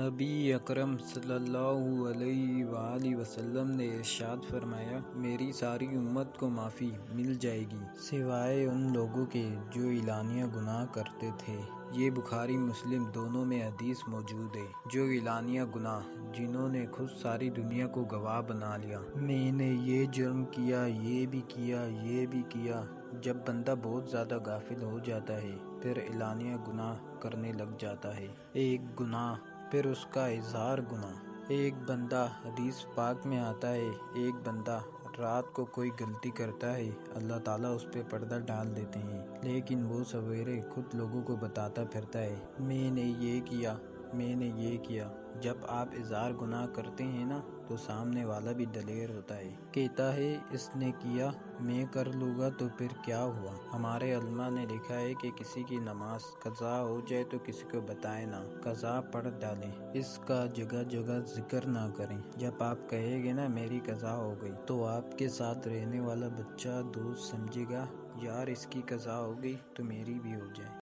نبی اکرم صلی اللہ علیہ وآلہ وسلم نے ارشاد فرمایا، میری ساری امت کو معافی مل جائے گی سوائے ان لوگوں کے جو اعلانیہ گناہ کرتے تھے۔ یہ بخاری مسلم دونوں میں حدیث موجود ہے۔ جو اعلانیہ گناہ، جنہوں نے خود ساری دنیا کو گواہ بنا لیا، میں نے یہ جرم کیا، یہ بھی کیا، یہ بھی کیا۔ جب بندہ بہت زیادہ غافل ہو جاتا ہے پھر اعلانیہ گناہ کرنے لگ جاتا ہے۔ ایک گناہ پھر اس کا اظہار گناہ۔ ایک بندہ، حدیث پاک میں آتا ہے، ایک بندہ رات کو کوئی غلطی کرتا ہے، اللہ تعالیٰ اس پہ پردہ ڈال دیتے ہیں، لیکن وہ سویرے خود لوگوں کو بتاتا پھرتا ہے، میں نے یہ کیا، میں نے یہ کیا۔ جب آپ اظہار گناہ کرتے ہیں نا تو سامنے والا بھی دلیر ہوتا ہے، کہتا ہے اس نے کیا، میں کر لوں گا تو پھر کیا ہوا۔ ہمارے علماء نے لکھا ہے کہ کسی کی نماز قضا ہو جائے تو کسی کو بتائیں نہ، قضا پڑھ ڈالیں، اس کا جگہ جگہ ذکر نہ کریں۔ جب آپ کہیں گے نا میری قضا ہو گئی تو آپ کے ساتھ رہنے والا بچہ دوست سمجھے گا، یار اس کی قضا ہو گئی تو میری بھی ہو جائے۔